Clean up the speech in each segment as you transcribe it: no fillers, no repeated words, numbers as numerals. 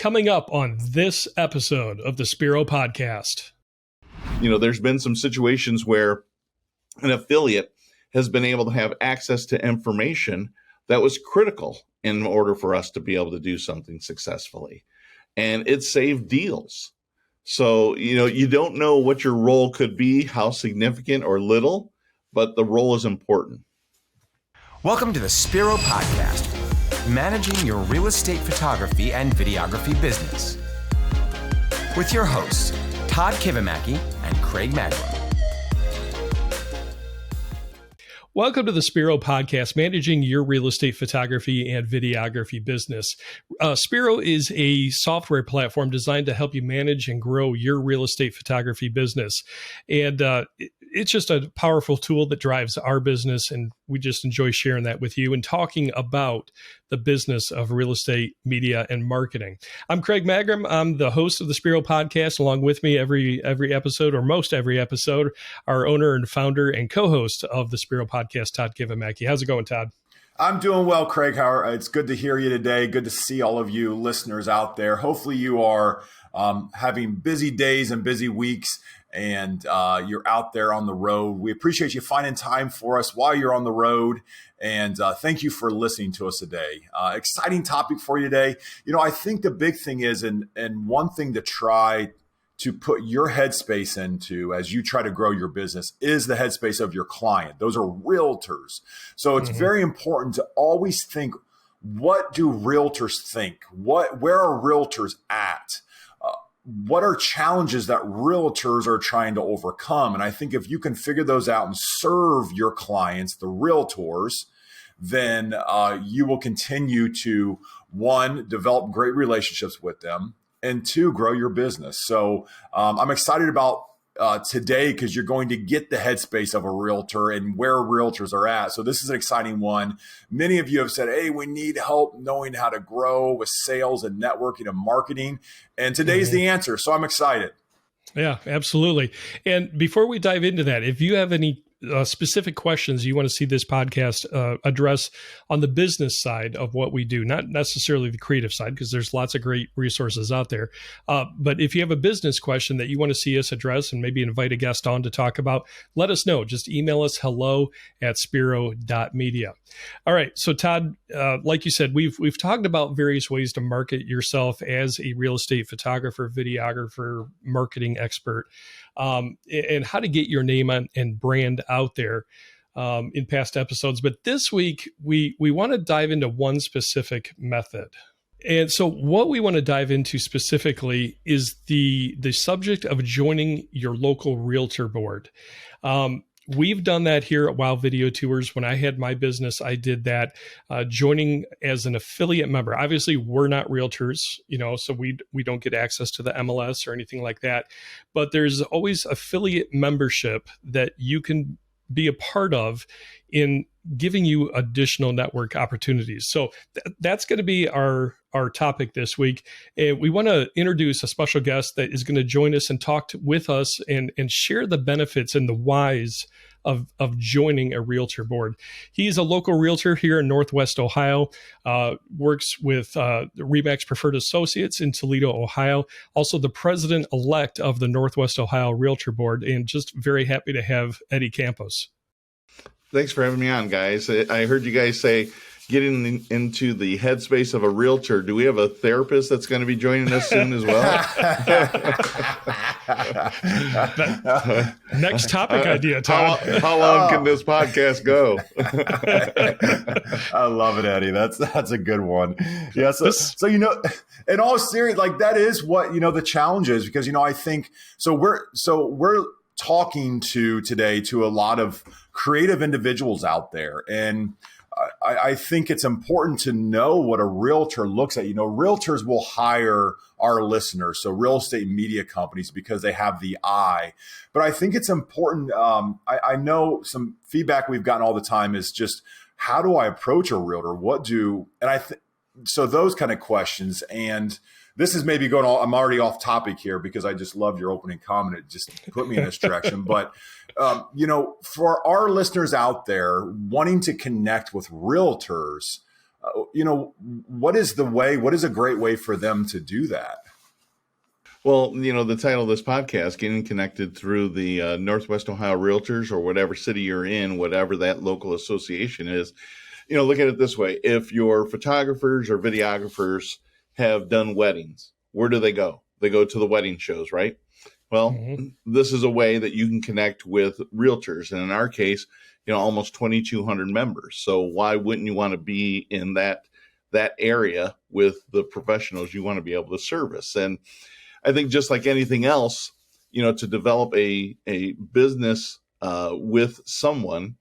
Coming up on this episode of the Spiro podcast. There's been some situations where an affiliate has been able to have access to information that was critical in order for us to be able to do something successfully. And it saved deals. So, you don't know what your role could be, how significant or little, but the role is important. Welcome to the Spiro podcast, managing your real estate photography and videography business. With your hosts, Todd Kivimaki and Craig Magrum. Welcome to the Spiro podcast, managing your real estate photography and videography business. Spiro is a software platform designed to help you manage and grow your real estate photography business. And it's just a powerful tool that drives our business, and we just enjoy sharing that with you and talking about the business of real estate, media, and marketing. I'm Craig Magrum. I'm the host of the Spiro podcast. Along with me every episode, or most every episode, our owner and founder and co-host of the Spiro podcast, Todd Kivimaki. How's it going, Todd? I'm doing well, Craig. It's good to hear you today. Good to see all of you listeners out there. Hopefully you are having busy days and busy weeks, and you're out there on the road. We appreciate you finding time for us while you're on the road. And thank you for listening to us today. Exciting topic for you today. I think the big thing is, and one thing to try to put your headspace into as you try to grow your business is the headspace of your client. Those are realtors. So it's very important to always think, what do realtors think? Where are realtors at? What are challenges that realtors are trying to overcome? And I think if you can figure those out and serve your clients, the realtors, then you will continue to, one, develop great relationships with them, and two, grow your business. So I'm excited about today because you're going to get the headspace of a realtor and where realtors are at. So this is an exciting one. Many of you have said, hey, we need help knowing how to grow with sales and networking and marketing. And today's the answer. So I'm excited. Yeah, absolutely. And before we dive into that, if you have any specific questions you want to see this podcast address on the business side of what we do, not necessarily the creative side, because there's lots of great resources out there. But if you have a business question that you want to see us address and maybe invite a guest on to talk about, let us know. Just email us hello@spiro.media. All right. So Todd, like you said, we've talked about various ways to market yourself as a real estate photographer, videographer, marketing expert, and how to get your name on and brand out there in past episodes. But this week, we want to dive into one specific method. And so what we want to dive into specifically is the subject of joining your local realtor board. We've done that here at Wow Video Tours. When I had my business, I did that, joining as an affiliate member. Obviously, we're not realtors, so we don't get access to the MLS or anything like that. But there's always affiliate membership that you can be a part of in giving you additional network opportunities. So that's going to be our topic this week. And we want to introduce a special guest that is going to join us and talk with us and share the benefits and the whys of joining a realtor board. He's a local realtor here in Northwest Ohio, works with Remax Preferred Associates in Toledo, Ohio, also the president-elect of the Northwest Ohio Realtor Board, and just very happy to have Eddie Campos. Thanks for having me on, guys. I heard you guys say getting into the headspace of a realtor. Do we have a therapist that's going to be joining us soon as well? Next topic idea, Todd. How long can this podcast go? I love it, Eddie. That's a good one. Yeah. So in all seriousness, like that is what the challenge is, because I think we're talking today to a lot of creative individuals out there, and I think it's important to know what a realtor looks at. Realtors will hire our listeners, so real estate media companies, because they have the eye. But I think it's important. I know some feedback we've gotten all the time is just, how do I approach a realtor? So those kind of questions. And this is maybe I'm already off topic here because I just love your opening comment. It just put me in this direction. But, for our listeners out there wanting to connect with realtors, what is a great way for them to do that? Well, the title of this podcast, Getting Connected Through the Northwest Ohio Realtors, or whatever city you're in, whatever that local association is, look at it this way. If your photographers or videographers have done weddings, where do they go? They go to the wedding shows, right? Well, This is a way that you can connect with realtors. And in our case, almost 2,200 members. So why wouldn't you want to be in that area with the professionals you want to be able to service? And I think just like anything else, to develop a business with someone,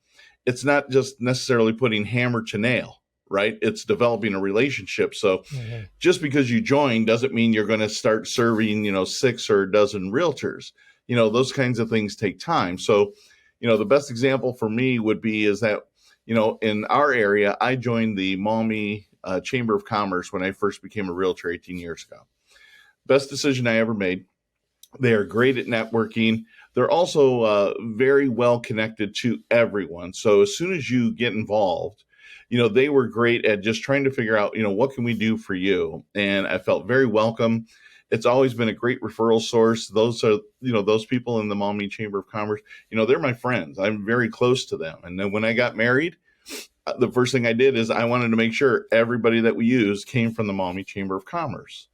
it's not just necessarily putting hammer to nail, right? It's developing a relationship. So just because you join doesn't mean you're going to start serving, 6 or a dozen realtors. Those kinds of things take time. So, the best example for me would be is that, in our area, I joined the Maumee Chamber of Commerce when I first became a realtor 18 years ago. Best decision I ever made. They are great at networking. They're also very well connected to everyone. So as soon as you get involved, they were great at just trying to figure out, what can we do for you? And I felt very welcome. It's always been a great referral source. Those are, those people in the Maumee Chamber of Commerce, they're my friends. I'm very close to them. And then when I got married, the first thing I did is I wanted to make sure everybody that we used came from the Maumee Chamber of Commerce.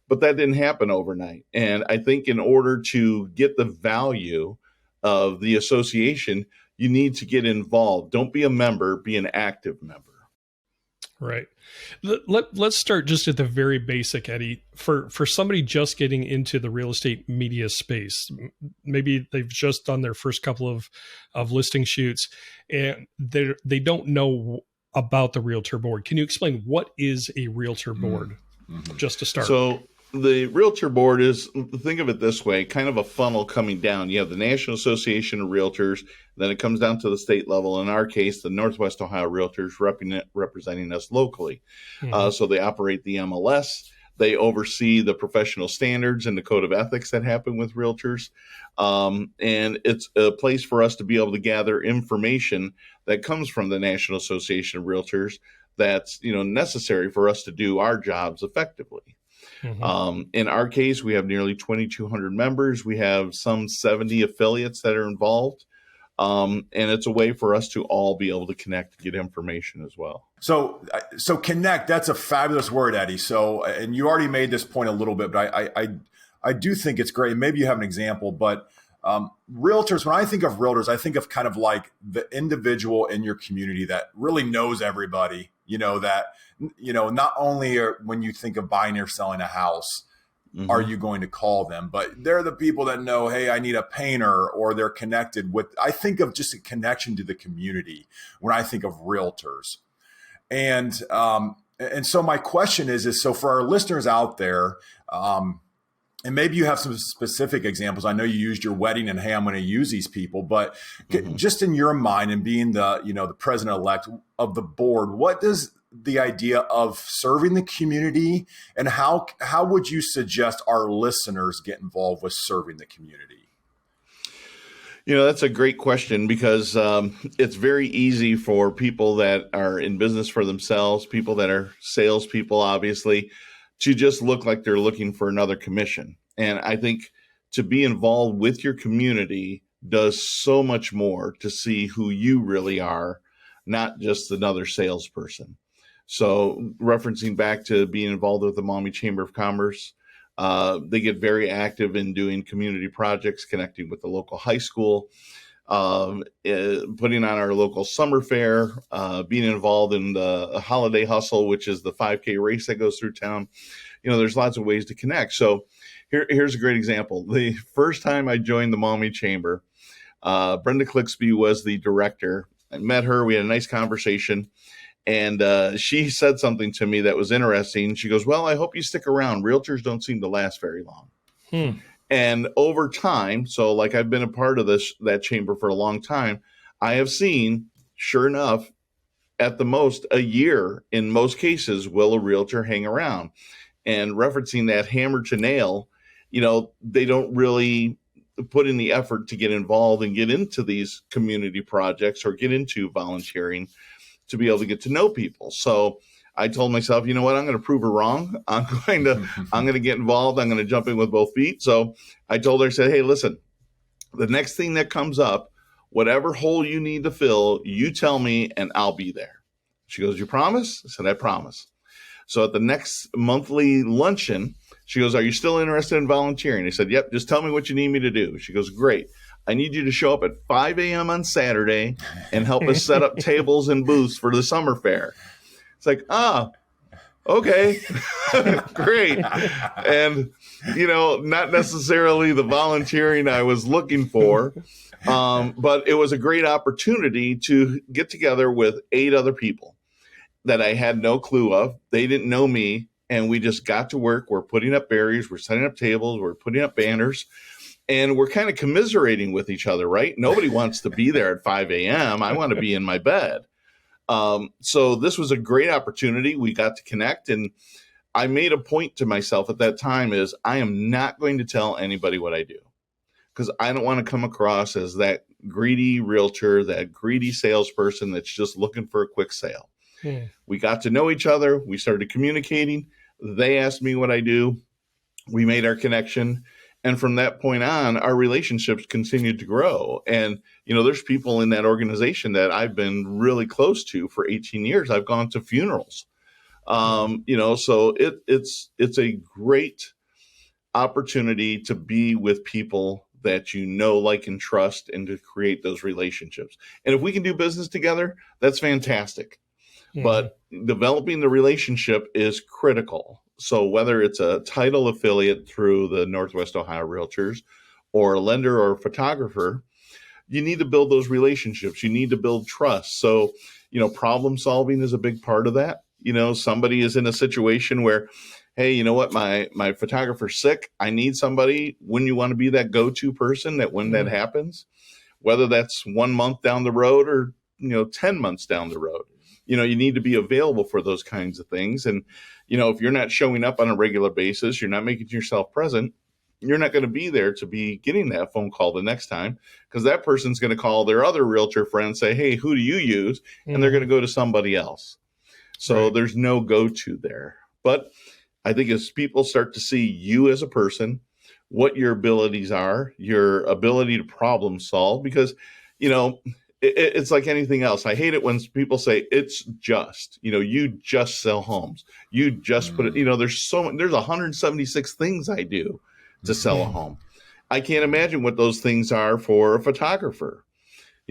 But that didn't happen overnight. And I think in order to get the value of the association, you need to get involved. Don't be a member, be an active member. Right. Let's start just at the very basic, Eddie. For somebody just getting into the real estate media space, maybe they've just done their first couple of listing shoots and they don't know about the Realtor board. Can you explain what is a Realtor board, just to start? So the Realtor board is, think of it this way, kind of a funnel coming down. You have the National Association of Realtors, then it comes down to the state level. In our case, the Northwest Ohio Realtors representing us locally. So they operate the MLS. They oversee the professional standards and the code of ethics that happen with realtors. And it's a place for us to be able to gather information that comes from the National Association of Realtors that's necessary for us to do our jobs effectively. In our case, we have nearly 2,200 members. We have some 70 affiliates that are involved. And it's a way for us to all be able to connect, get information as well. So connect, that's a fabulous word, Eddie. So, and you already made this point a little bit, but I do think it's great. Maybe you have an example, but realtors, when I think of realtors, I think of kind of like the individual in your community that really knows everybody, not only when you think of buying or selling a house, are you going to call them, but they're the people that know, hey, I need a painter, or they're connected with, I think of just a connection to the community when I think of realtors. And so my question is so for our listeners out there, and maybe you have some specific examples. I know you used your wedding and, hey, I'm going to use these people, but just in your mind and being the president-elect of the board, what does the idea of serving the community, and how would you suggest our listeners get involved with serving the community? That's a great question, because it's very easy for people that are in business for themselves, people that are salespeople, obviously, to just look like they're looking for another commission. And I think to be involved with your community does so much more to see who you really are, not just another salesperson. So referencing back to being involved with the Maumee Chamber of Commerce, they get very active in doing community projects, connecting with the local high school, putting on our local summer fair, being involved in the holiday hustle, which is the 5K race that goes through town. There's lots of ways to connect. So here's a great example. The first time I joined the Maumee Chamber, Brenda Clixby was the director. I met her. We had a nice conversation. And she said something to me that was interesting. She goes, well, I hope you stick around. Realtors don't seem to last very long. And over time, so like I've been a part of that chamber for a long time, I have seen, sure enough, at the most a year, in most cases, will a realtor hang around. And referencing that hammer to nail, they don't really put in the effort to get involved and get into these community projects or get into volunteering to be able to get to know people. So I told myself, you know what, I'm going to prove her wrong. I'm going to get involved. I'm going to jump in with both feet. So I told her, I said, hey, listen, the next thing that comes up, whatever hole you need to fill, you tell me and I'll be there. She goes, you promise? I said, I promise. So at the next monthly luncheon, she goes, are you still interested in volunteering? I said, yep, just tell me what you need me to do. She goes, great. I need you to show up at 5 a.m. on Saturday and help us set up tables and booths for the summer fair. It's like, okay, great. And, not necessarily the volunteering I was looking for, but it was a great opportunity to get together with 8 other people that I had no clue of. They didn't know me, and we just got to work. We're putting up barriers, we're setting up tables, we're putting up banners, and we're kind of commiserating with each other, right? Nobody wants to be there at 5 a.m. I want to be in my bed. So this was a great opportunity. We got to connect, and I made a point to myself at that time is I am not going to tell anybody what I do, because I don't want to come across as that greedy realtor, that greedy salesperson that's just looking for a quick sale. We got to know each other. We started communicating. They asked me what I do. We made our connection. And from that point on, our relationships continued to grow. And, there's people in that organization that I've been really close to for 18 years. I've gone to funerals. So it's a great opportunity to be with people that like, and trust, and to create those relationships. And if we can do business together, that's fantastic. But developing the relationship is critical. So whether it's a title affiliate through the Northwest Ohio Realtors or a lender or a photographer, you need to build those relationships. You need to build trust. So, problem solving is a big part of that. Somebody is in a situation where, hey, you know what, my photographer's sick. I need somebody. Wouldn't you want to be that go-to person that when that happens, whether that's 1 month down the road or, 10 months down the road? You need to be available for those kinds of things. And, if you're not showing up on a regular basis, you're not making yourself present, you're not going to be there to be getting that phone call the next time, because that person's going to call their other realtor friend and say, hey, who do you use? And they're going to go to somebody else. So there's no go-to there. But I think as people start to see you as a person, what your abilities are, your ability to problem solve, because, it's like anything else. I hate it when people say it's just, you just sell homes. You just put it, there's 176 things I do to sell a home. I can't imagine what those things are for a photographer.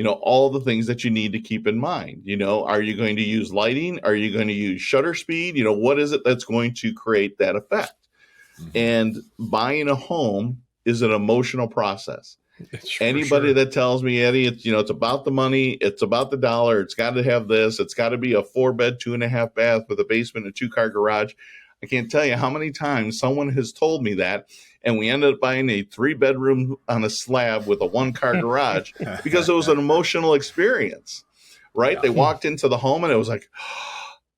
All the things that you need to keep in mind. Are you going to use lighting? Are you going to use shutter speed? What is it that's going to create that effect? And buying a home is an emotional process. Anybody that tells me, Eddie, it's about the money, it's about the dollar, it's got to have this, it's got to be a 4-bed, 2.5 bath with a basement and 2-car garage. I can't tell you how many times someone has told me that, and we ended up buying a 3-bedroom on a slab with a 1-car garage because it was an emotional experience, right? Yeah. They walked into the home and it was like,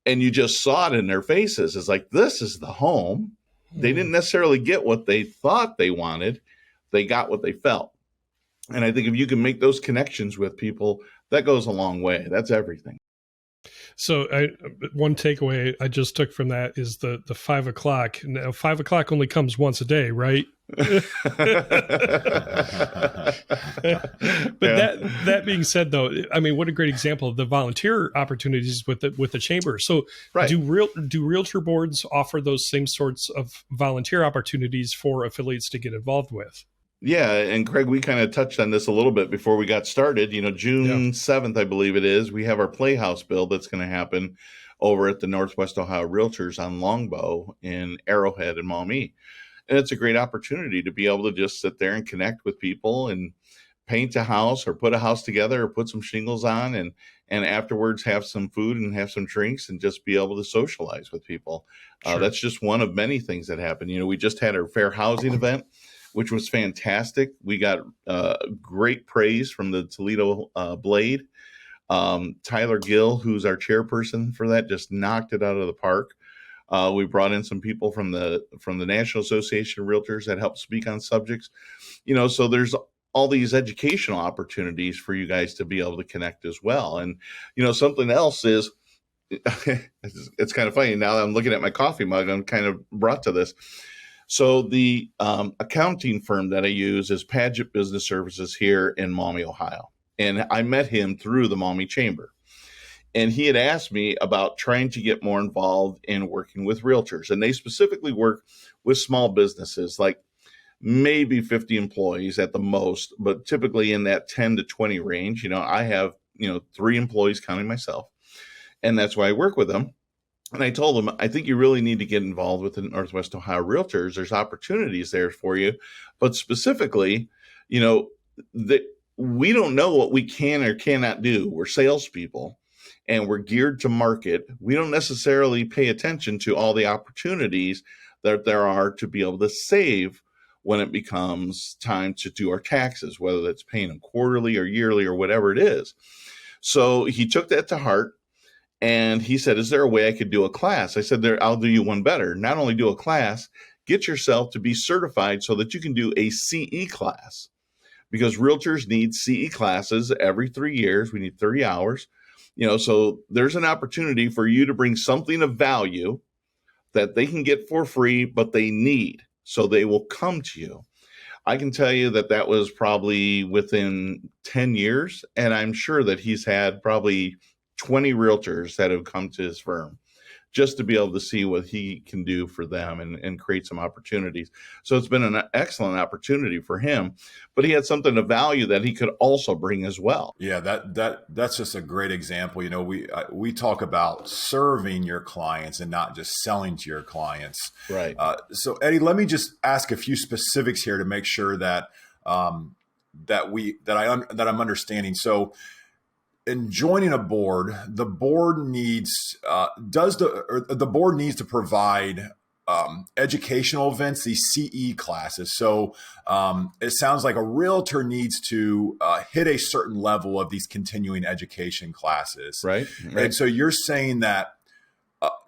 and you just saw it in their faces. It's like, this is the home. They didn't necessarily get what they thought they wanted. They got what they felt. And I think if you can make those connections with people, that goes a long way. That's everything. So one takeaway I just took from that is the 5 o'clock. Now, 5 o'clock only comes once a day, right? But that being said, though, I mean, what a great example of the volunteer opportunities with the chamber. So do realtor boards offer those same sorts of volunteer opportunities for affiliates to get involved with? Yeah. And Craig, we kind of touched on this a little bit before we got started. June 7th, I believe it is, we have our Playhouse build that's going to happen over at the Northwest Ohio Realtors on Longbow in Arrowhead and Maumee. And it's a great opportunity to be able to just sit there and connect with people and paint a house or put a house together or put some shingles on and afterwards have some food and have some drinks and just be able to socialize with people. Sure. That's just one of many things that happen. We just had our fair housing event, which was fantastic. We got great praise from the Toledo Blade. Tyler Gill, who's our chairperson for that, just knocked it out of the park. We brought in some people from the National Association of Realtors that helped speak on subjects. So there's all these educational opportunities for you guys to be able to connect as well. And, something else is it's kind of funny. Now I'm looking at my coffee mug. I'm kind of brought to this. So the accounting firm that I use is Paget Business Services here in Maumee, Ohio. And I met him through the Maumee Chamber. And he had asked me about trying to get more involved in working with realtors. And they specifically work with small businesses, like maybe 50 employees at the most, but typically in that 10 to 20 range. I have, 3 employees counting myself. And that's why I work with them. And I told them, I think you really need to get involved with the Northwest Ohio Realtors. There's opportunities there for you. But specifically, that we don't know what we can or cannot do. We're salespeople and we're geared to market. We don't necessarily pay attention to all the opportunities that there are to be able to save when it becomes time to do our taxes, whether that's paying them quarterly or yearly or whatever it is. So he took that to heart. And he said, is there a way I could do a class? I said, I'll do you one better. Not only do a class, get yourself to be certified so that you can do a CE class, because realtors need CE classes every 3 years. We need 30 hours. So there's an opportunity for you to bring something of value that they can get for free, but they need. So they will come to you. I can tell you that was probably within 10 years. And I'm sure that he's had probably 20 realtors that have come to his firm just to be able to see what he can do for them and create some opportunities. So it's been an excellent opportunity for him, but he had something of value that he could also bring as well. Yeah, that's just a great example. We talk about serving your clients and not just selling to your clients. Right. So Eddie, let me just ask a few specifics here to make sure that I'm understanding. So, in joining a board, the board needs the board needs to provide educational events, these CE classes. So it sounds like a realtor needs to hit a certain level of these continuing education classes, right? And so you're saying that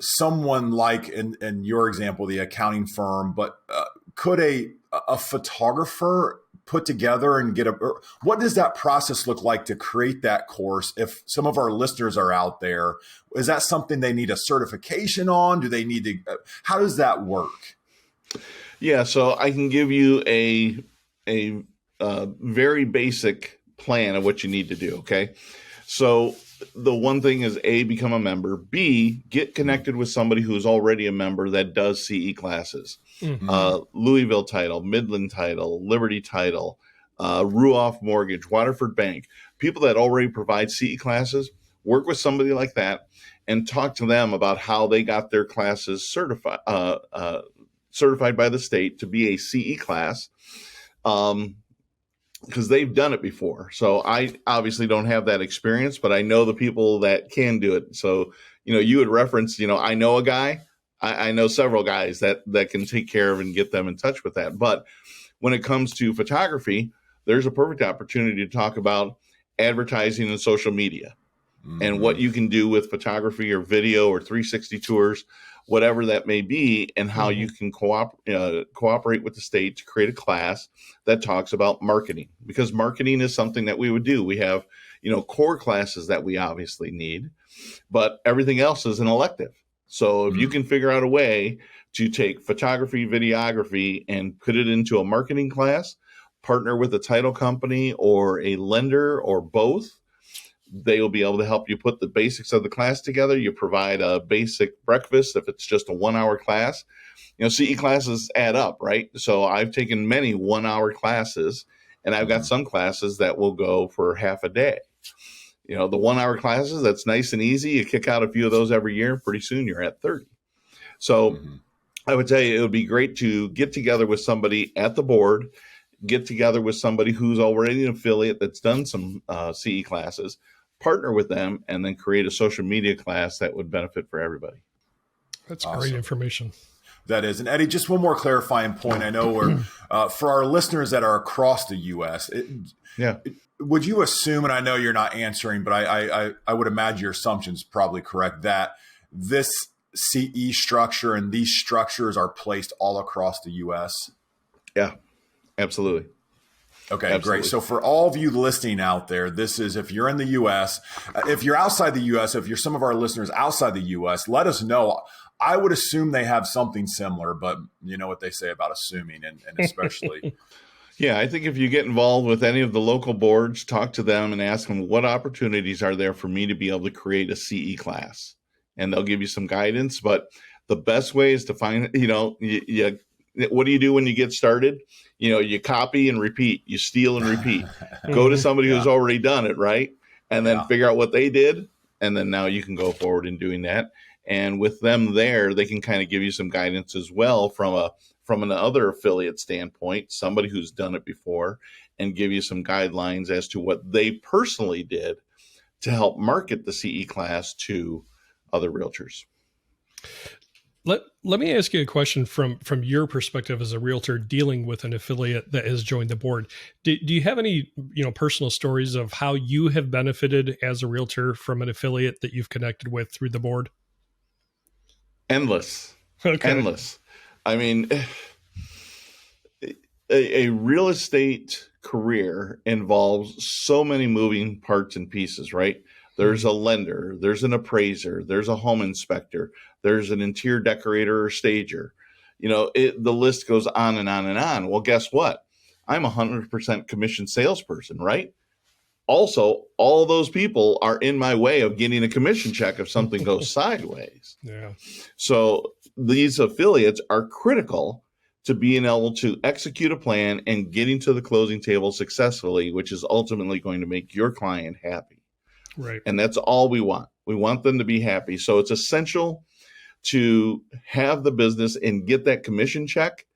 someone like in your example, the accounting firm, but could a photographer put together and what does that process look like to create that course? If some of our listeners are out there, is that something they need a certification on? Do they need to, how does that work? Yeah. So I can give you a very basic plan of what you need to do. Okay. So the one thing is A, become a member, B, get connected with somebody who's already a member that does CE classes. Mm-hmm. Louisville Title, Midland Title, Liberty Title, Ruoff Mortgage, Waterford Bank, people that already provide CE classes, work with somebody like that and talk to them about how they got their classes certified by the state to be a CE class. Because they've done it before. So I obviously don't have that experience, but I know the people that can do it. So, you would reference, I know a guy, I know several guys that can take care of and get them in touch with that. But when it comes to photography, there's a perfect opportunity to talk about advertising and social media and what you can do with photography or video or 360 tours, whatever that may be, and how you can cooperate with the state to create a class that talks about marketing, because marketing is something that we would do. We have, core classes that we obviously need, but everything else is an elective. So if you can figure out a way to take photography, videography, and put it into a marketing class, partner with a title company or a lender or both, they will be able to help you put the basics of the class together. You provide a basic breakfast if it's just a 1-hour class. CE classes add up, right? So I've taken many 1-hour classes, and I've got some classes that will go for half a day. The 1-hour classes, that's nice and easy. You kick out a few of those every year. Pretty soon you're at 30. So I would tell you it would be great to get together with somebody at the board, get together with somebody who's already an affiliate that's done some CE classes, partner with them, and then create a social media class that would benefit for everybody. That's awesome. Great information. That is. And Eddie, just one more clarifying point. I know we're, for our listeners that are across the U.S., would you assume, and I know you're not answering, but I would imagine your assumption is probably correct, that this CE structure and these structures are placed all across the U.S.? Yeah, absolutely. Okay, great. Absolutely. So for all of you listening out there, this is if you're in the U.S., if you're outside the U.S., if you're some of our listeners outside the U.S., let us know. I would assume they have something similar, but you know what they say about assuming, and especially. Yeah, I think if you get involved with any of the local boards, talk to them and ask them what opportunities are there for me to be able to create a CE class, and they'll give you some guidance. But the best way is to find, what do you do when you get started? You copy and repeat, you steal and repeat. Go to somebody Yeah. who's already done it, right? And then Yeah. figure out what they did. And then now you can go forward in doing that. And with them there, they can kind of give you some guidance as well from another affiliate standpoint, somebody who's done it before, and give you some guidelines as to what they personally did to help market the CE class to other realtors. Let me ask you a question from your perspective as a realtor dealing with an affiliate that has joined the board. Do you have any personal stories of how you have benefited as a realtor from an affiliate that you've connected with through the board? Endless. Okay. Endless. I mean, a real estate career involves so many moving parts and pieces, right? There's a lender, there's an appraiser, there's a home inspector, there's an interior decorator or stager. The list goes on and on and on. Well, guess what? I'm 100% commission salesperson, right? Also, all those people are in my way of getting a commission check if something goes sideways. Yeah. So these affiliates are critical to being able to execute a plan and getting to the closing table successfully, which is ultimately going to make your client happy. Right. And that's all we want. We want them to be happy. So it's essential to have the business and get that commission check.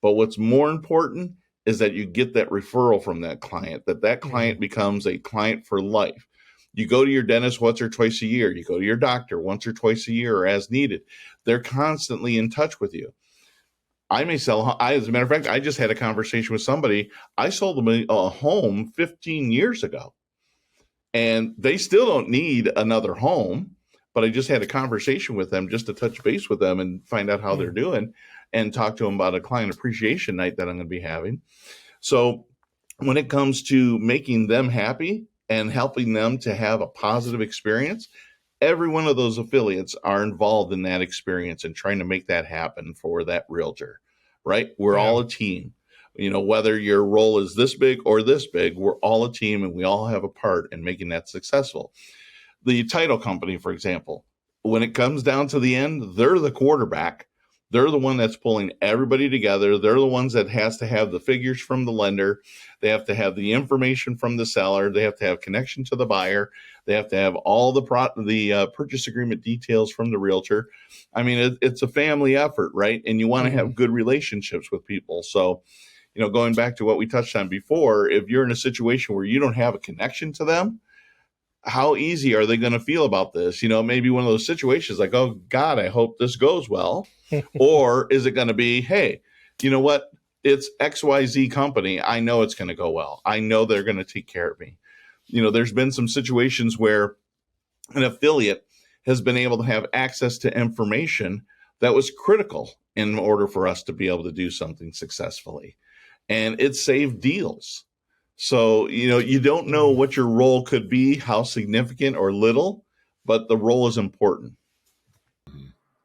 But what's more important is that you get that referral from that client, that client becomes a client for life. You go to your dentist once or twice a year. You go to your doctor once or twice a year or as needed. They're constantly in touch with you. I may sell, as a matter of fact, I just had a conversation with somebody. I sold them a home 15 years ago, and they still don't need another home. But I just had a conversation with them just to touch base with them and find out how they're doing and talk to them about a client appreciation night that I'm going to be having. So when it comes to making them happy and helping them to have a positive experience, every one of those affiliates are involved in that experience and trying to make that happen for that realtor, right? We're all a team. Whether your role is this big or this big, we're all a team and we all have a part in making that successful. The title company, for example, when it comes down to the end, they're the quarterback. They're the one that's pulling everybody together. They're the ones that has to have the figures from the lender. They have to have the information from the seller. They have to have connection to the buyer. They have to have all the purchase agreement details from the realtor. I mean, it's a family effort, right? And you want to have good relationships with people. So, going back to what we touched on before, if you're in a situation where you don't have a connection to them, how easy are they going to feel about this? Maybe one of those situations like, oh, God, I hope this goes well. Or is it going to be, hey, you know what? It's XYZ company. I know it's going to go well. I know they're going to take care of me. There's been some situations where an affiliate has been able to have access to information that was critical in order for us to be able to do something successfully. And it saved deals. So, you don't know what your role could be, how significant or little, but the role is important.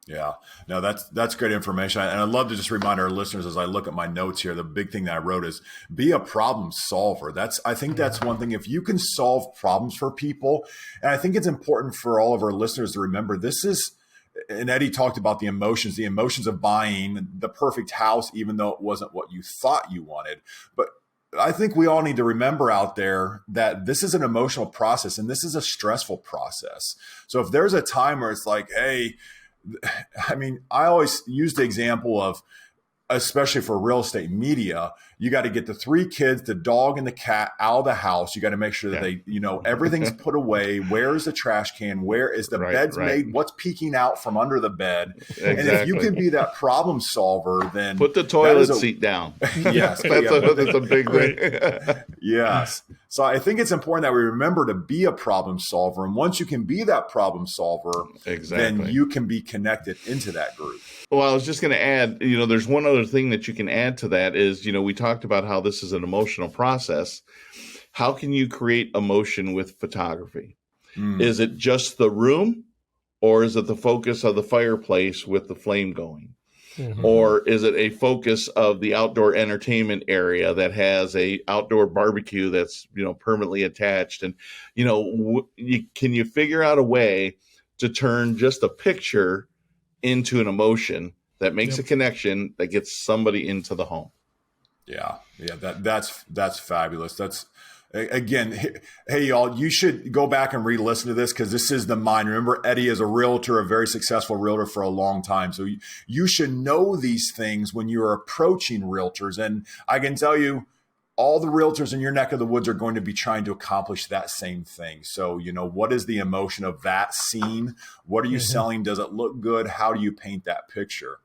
Yeah, no, that's great information. And I'd love to just remind our listeners as I look at my notes here, the big thing that I wrote is be a problem solver. I think that's one thing. If you can solve problems for people, and I think it's important for all of our listeners to remember this is, and Eddie talked about the emotions of buying the perfect house, even though it wasn't what you thought you wanted. But I think we all need to remember out there that this is an emotional process and this is a stressful process. So if there's a time where it's like, hey, I mean, I always use the example of, especially for real estate media, you got to get the 3 kids, the dog and the cat out of the house. You got to make sure that they, everything's put away. Where is the trash can? Where is the bed's made? What's peeking out from under the bed? Exactly. And if you can be that problem solver, then put the toilet seat down. Yes. That's a big thing. Yes. So I think it's important that we remember to be a problem solver. And once you can be that problem solver, then you can be connected into that group. Well, I was just going to add, there's one other thing that you can add to that is, we talked about how this is an emotional process. How can you create emotion with photography? Is it just the room, or is it the focus of the fireplace with the flame going? Or is it a focus of the outdoor entertainment area that has a outdoor barbecue that's, permanently attached? And, can you figure out a way to turn just a picture into an emotion that makes a connection that gets somebody into the home? Yeah. That's fabulous. That's, again, hey, y'all, you should go back and re-listen to this because this is the mind. Remember, Eddie is a realtor, a very successful realtor for a long time. So you should know these things when you're approaching realtors. And I can tell you, all the realtors in your neck of the woods are going to be trying to accomplish that same thing. So, what is the emotion of that scene? What are you selling? Does it look good? How do you paint that picture?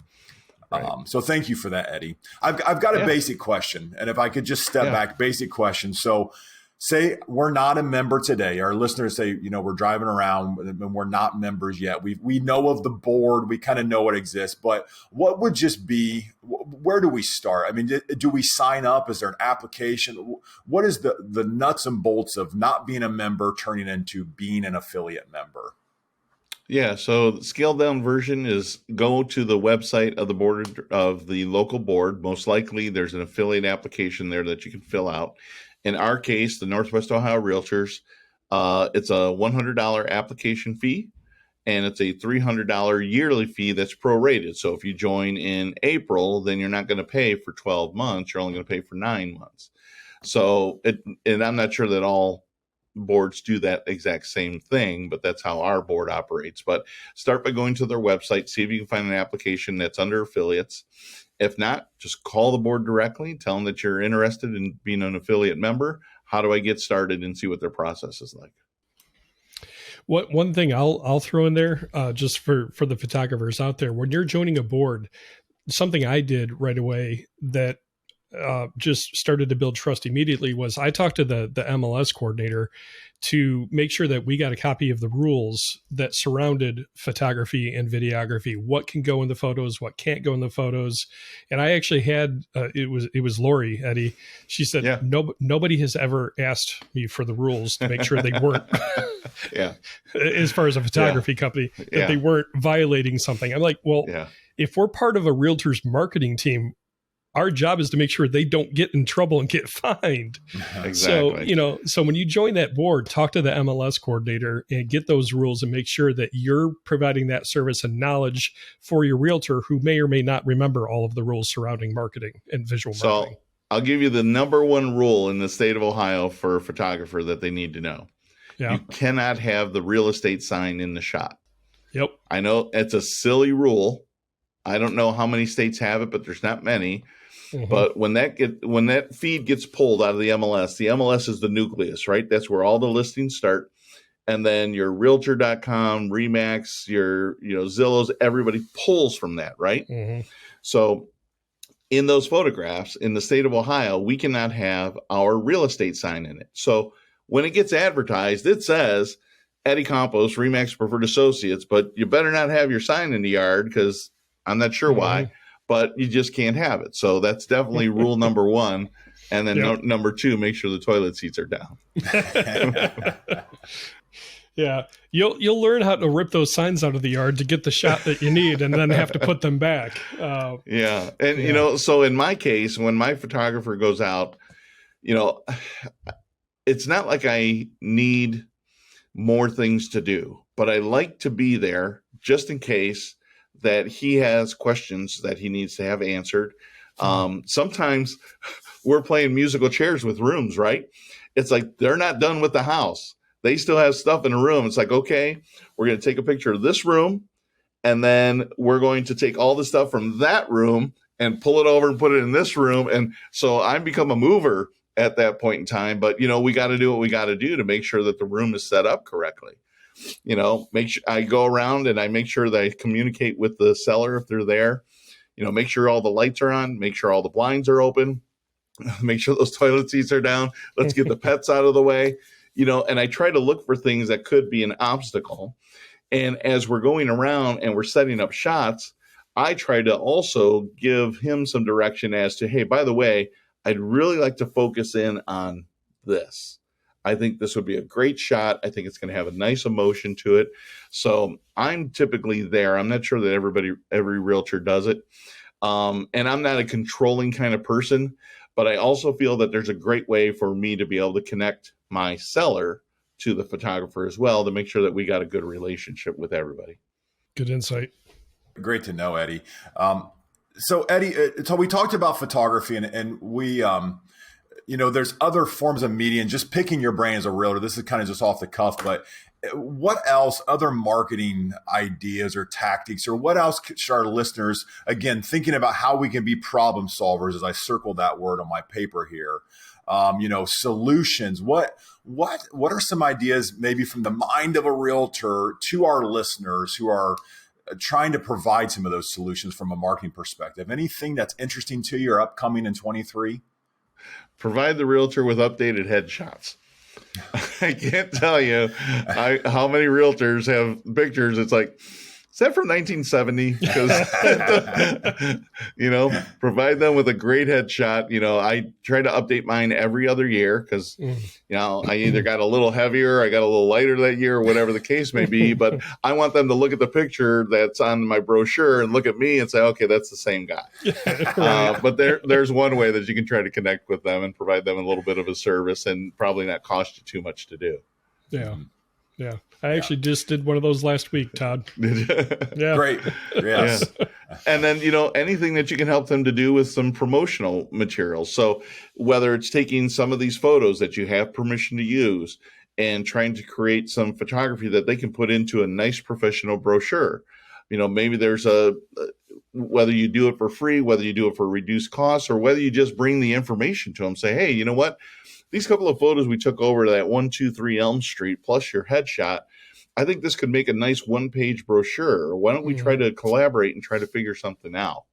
Right. So thank you for that, Eddie. I've got a basic question. And if I could just step back, basic question. So say we're not a member today. Our listeners say, we're driving around and we're not members yet. We know of the board. We kind of know what exists. But what would just be, where do we start? I mean, do we sign up? Is there an application? What is the nuts and bolts of not being a member turning into being an affiliate member? Yeah, so the scaled down version is go to the website of the board of the local board. Most likely there's an affiliate application there that you can fill out. In our case, the Northwest Ohio Realtors, it's a $100 application fee, and it's a $300 yearly fee that's prorated. So if you join in April, then you're not going to pay for 12 months. You're only going to pay for 9 months. So, and I'm not sure that all boards do that exact same thing, but that's how our board operates. But start by going to their website, see if you can find an application that's under affiliates. If not, just call the board directly, tell them that you're interested in being an affiliate member. How do I get started, and see what their process is like. One thing I'll throw in there, just for the photographers out there, when you're joining a board, something I did right away that just started to build trust immediately was I talked to the MLS coordinator to make sure that we got a copy of the rules that surrounded photography and videography, what can go in the photos, what can't go in the photos. And I actually had, it was Lori, Eddie. She said, nobody has ever asked me for the rules to make sure they weren't, as far as a photography company, that they weren't violating something. I'm like, well, if we're part of a realtor's marketing team, our job is to make sure they don't get in trouble and get fined. Exactly. So, so when you join that board, talk to the MLS coordinator and get those rules and make sure that you're providing that service and knowledge for your realtor who may or may not remember all of the rules surrounding marketing and visual marketing. So I'll give you the number one rule in the state of Ohio for a photographer that they need to know. You cannot have the real estate sign in the shot. Yep. I know it's a silly rule. I don't know how many states have it, but there's not many. But when that feed gets pulled out of the MLS is the nucleus, right? That's where all the listings start. And then your Realtor.com, Remax, your Zillows, everybody pulls from that, right? So in those photographs in the state of Ohio, we cannot have our real estate sign in it. So when it gets advertised, it says Eddie Campos, Remax Preferred Associates, but you better not have your sign in the yard because I'm not sure why. But you just can't have it. So that's definitely rule number one. And then number two, make sure the toilet seats are down. You'll learn how to rip those signs out of the yard to get the shot that you need and then have to put them back. So in my case, when my photographer goes out, it's not like I need more things to do, but I like to be there just in case that he has questions that he needs to have answered. Sometimes we're playing musical chairs with rooms, right? It's like they're not done with the house. They still have stuff in the room. It's like, okay, we're going to take a picture of this room, and then we're going to take all the stuff from that room and pull it over and put it in this room. And so I become a mover at that point in time. But, we got to do what we got to do to make sure that the room is set up correctly. Make sure I go around and I make sure that I communicate with the seller if they're there, make sure all the lights are on, make sure all the blinds are open, Make sure those toilet seats are down. Let's get the pets out of the way, and I try to look for things that could be an obstacle. And as we're going around and we're setting up shots, I try to also give him some direction as to, hey, by the way, I'd really like to focus in on this. I think this would be a great shot. I think it's going to have a nice emotion to it. So I'm typically there. I'm not sure that every realtor does it. And I'm not a controlling kind of person, but I also feel that there's a great way for me to be able to connect my seller to the photographer as well to make sure that we got a good relationship with everybody. Good insight. Great to know, Eddie. So Eddie, so we talked about photography and we, there's other forms of media, and just picking your brain as a realtor, this is kind of just off the cuff, but what else, other marketing ideas or tactics, or what else should our listeners, again, thinking about how we can be problem solvers, as I circled that word on my paper here, solutions, what are some ideas maybe from the mind of a realtor to our listeners who are trying to provide some of those solutions from a marketing perspective? Anything that's interesting to you or upcoming in 23? Provide the realtor with updated headshots. I can't tell you how many realtors have pictures. It's like, is that from 1970? Because, provide them with a great headshot. I try to update mine every other year because, I either got a little heavier, I got a little lighter that year, or whatever the case may be. But I want them to look at the picture that's on my brochure and look at me and say, okay, that's the same guy. But there's one way that you can try to connect with them and provide them a little bit of a service and probably not cost you too much to do. Yeah. Yeah. I actually just did one of those last week, Todd. Yeah. Great. Yes. Yeah. And then, anything that you can help them to do with some promotional materials. So whether it's taking some of these photos that you have permission to use and trying to create some photography that they can put into a nice professional brochure. Maybe there's whether you do it for free, whether you do it for reduced costs, or whether you just bring the information to them, say, hey, you know what? These couple of photos we took over to that 123 Elm Street plus your headshot, I think this could make a nice one-page brochure. Why don't we try to collaborate and try to figure something out?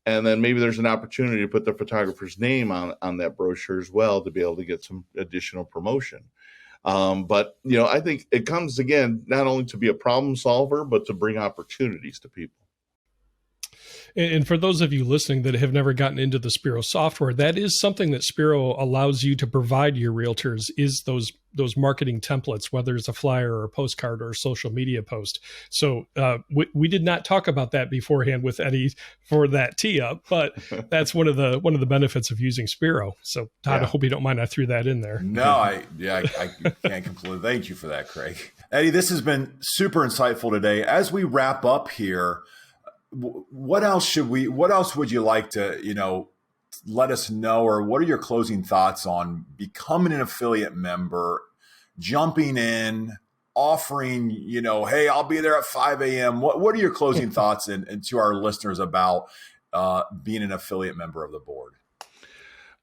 And then maybe there's an opportunity to put the photographer's name on that brochure as well to be able to get some additional promotion. But I think it comes, again, not only to be a problem solver, but to bring opportunities to people. And for those of you listening that have never gotten into the Spiro software, that is something that Spiro allows you to provide your realtors, is those marketing templates, whether it's a flyer or a postcard or a social media post. So we did not talk about that beforehand with Eddie for that tee up, but that's one of the benefits of using Spiro. So Todd, I hope you don't mind I threw that in there. No, I can't completely. Thank you for that, Craig. Eddie, this has been super insightful today. As we wrap up here, what else would you like to, let us know, or what are your closing thoughts on becoming an affiliate member, jumping in, offering, hey, I'll be there at 5 a.m. What are your closing thoughts and to our listeners about being an affiliate member of the board?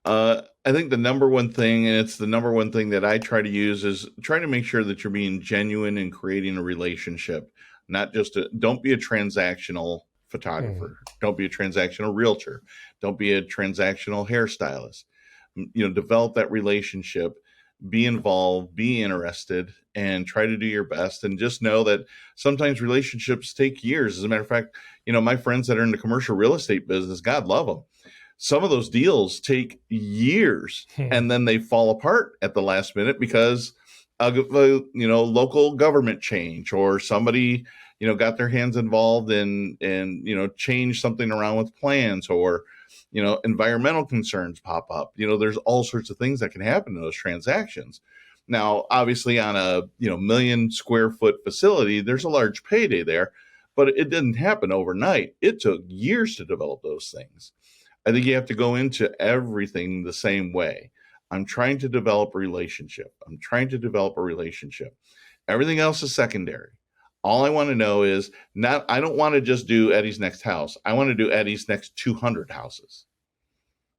I think the number one thing, and it's the number one thing that I try to use, is trying to make sure that you're being genuine and creating a relationship, not just don't be a transactional photographer. Don't be a transactional realtor. Don't be a transactional hairstylist. Develop that relationship, be involved, be interested, and try to do your best. And just know that sometimes relationships take years. As a matter of fact, my friends that are in the commercial real estate business, God love them, some of those deals take years and then they fall apart at the last minute because of local government change, or somebody got their hands involved and change something around with plans, or environmental concerns pop up. There's all sorts of things that can happen in those transactions. Now, obviously, on a 1,000,000 square foot facility, there's a large payday there, but it didn't happen overnight. It took years to develop those things. I think you have to go into everything the same way. I'm trying to develop a relationship. Everything else is secondary. All I want to know is I don't want to just do Eddie's next house. I want to do Eddie's next 200 houses.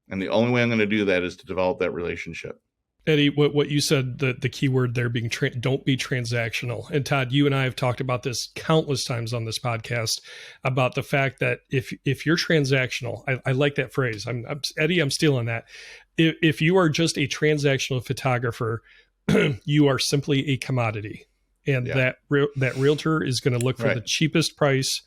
And the only way I'm going to do that is to develop that relationship. Eddie, what you said, the key word there being don't be transactional. And Todd, you and I have talked about this countless times on this podcast about the fact that if you're transactional, I like that phrase. Eddie, I'm stealing that. If you are just a transactional photographer, you are simply a commodity, and that realtor is going to look for the cheapest price,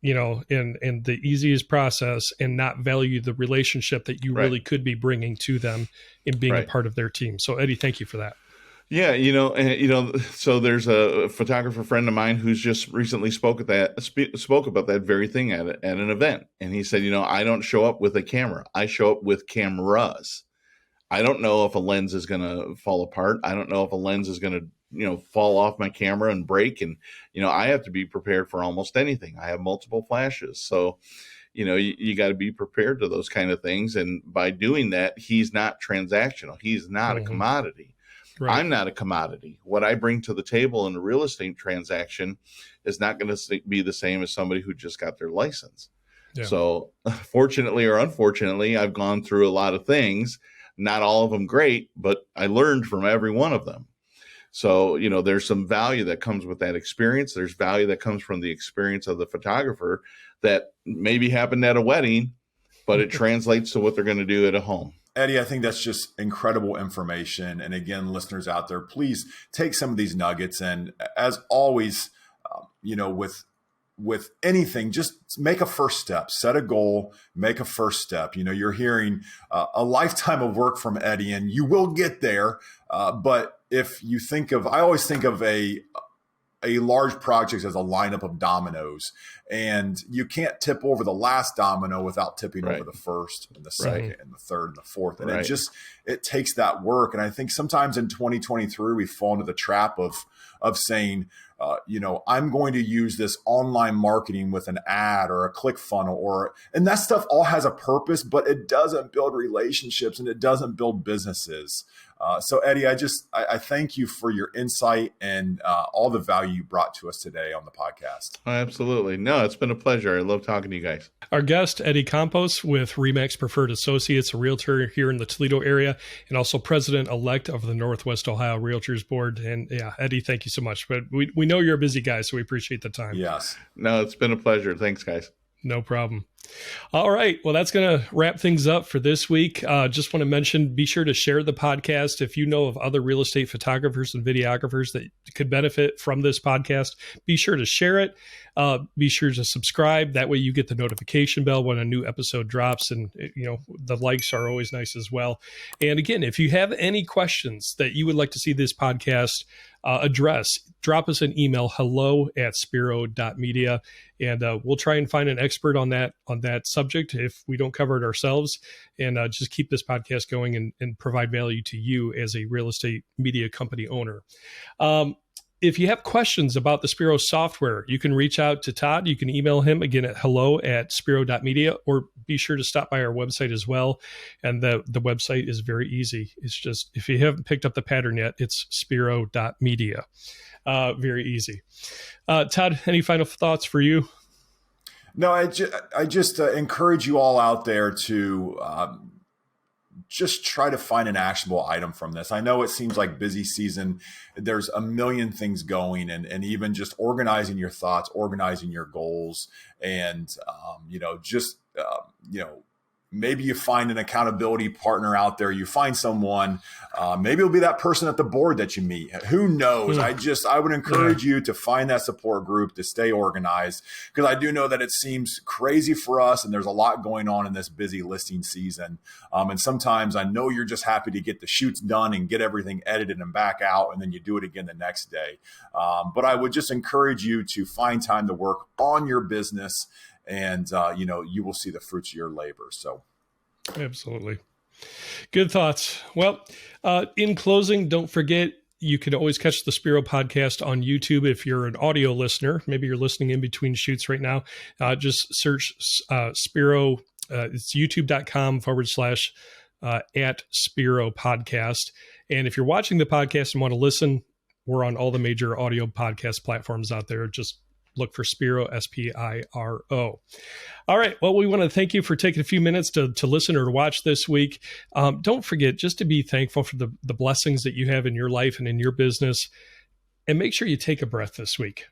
and the easiest process, and not value the relationship that you really could be bringing to them in being a part of their team. So Eddie, thank you for that. Yeah. So there's a photographer friend of mine who's just recently spoke about that very thing at an event. And he said, I don't show up with a camera. I show up with cameras. I don't know if a lens is going to fall apart. I don't know if a lens is going to fall off my camera and break. And, I have to be prepared for almost anything. I have multiple flashes. So, you got to be prepared to those kind of things. And by doing that, he's not transactional. He's not a commodity. Right. I'm not a commodity. What I bring to the table in a real estate transaction is not going to be the same as somebody who just got their license. Yeah. So fortunately or unfortunately, I've gone through a lot of things, not all of them great, but I learned from every one of them. So, there's some value that comes with that experience. There's value that comes from the experience of the photographer that maybe happened at a wedding, but it translates to what they're going to do at a home. Eddie, I think that's just incredible information. And again, listeners out there, please take some of these nuggets. And as always, with anything, just make a first step, set a goal, make a first step. You're hearing a lifetime of work from Eddie, and you will get there. But if you I always think of a large project as a lineup of dominoes, and you can't tip over the last domino without tipping over the first and the second and the third and the fourth. And it takes that work. And I think sometimes in 2023, we fall into the trap of saying, I'm going to use this online marketing with an ad or a click funnel and that stuff all has a purpose, but it doesn't build relationships and it doesn't build businesses. So Eddie, I thank you for your insight and all the value you brought to us today on the podcast. Oh, absolutely. No, it's been a pleasure. I love talking to you guys. Our guest, Eddie Campos with Remax Preferred Associates, a realtor here in the Toledo area, and also president-elect of the Northwest Ohio Realtors Board. And Eddie, thank you so much. But we know you're a busy guy, so we appreciate the time. Yes. No, it's been a pleasure. Thanks, guys. No problem. All right. Well, that's going to wrap things up for this week. Just want to mention, be sure to share the podcast. If you know of other real estate photographers and videographers that could benefit from this podcast, be sure to share it. Be sure to subscribe. That way you get the notification bell when a new episode drops. And, the likes are always nice as well. And again, if you have any questions that you would like to see this podcast address, drop us an email, hello@spiro.media, and we'll try and find an expert on that subject if we don't cover it ourselves, and just keep this podcast going and provide value to you as a real estate media company owner. If you have questions about the Spiro software, you can reach out to Todd. You can email him again at hello@spiro.media, or be sure to stop by our website as well. And the website is very easy. It's just, if you haven't picked up the pattern yet, it's spiro.media. Very easy. Todd, any final thoughts for you? No, I just encourage you all out there to just try to find an actionable item from this. I know it seems like busy season. There's a million things going, and even just organizing your thoughts, organizing your goals, and maybe you find an accountability partner out there. You find someone, maybe it'll be that person at the board that you meet. Who knows? I would encourage you to find that support group, to stay organized, because I do know that it seems crazy for us, and there's a lot going on in this busy listing season. And sometimes I know you're just happy to get the shoots done and get everything edited and back out, and then you do it again the next day. But I would just encourage you to find time to work on your business, and you will see the fruits of your labor. So absolutely. Good thoughts. Well, in closing, don't forget, you can always catch the Spiro podcast on YouTube. If you're an audio listener, maybe you're listening in between shoots right now, just search Spiro. It's youtube.com/@Spiro podcast. And if you're watching the podcast and want to listen, we're on all the major audio podcast platforms out there. Just Look for Spiro, Spiro. All right. Well, we want to thank you for taking a few minutes to listen or to watch this week. Don't forget just to be thankful for the blessings that you have in your life and in your business. And make sure you take a breath this week.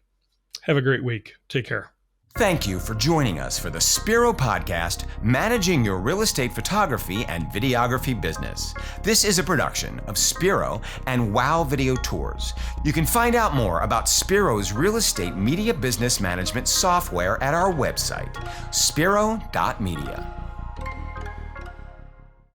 Have a great week. Take care. Thank you for joining us for the Spiro Podcast, Managing Your Real Estate Photography and Videography Business. This is a production of Spiro and Wow Video Tours. You can find out more about Spiro's real estate media business management software at our website, spiro.media.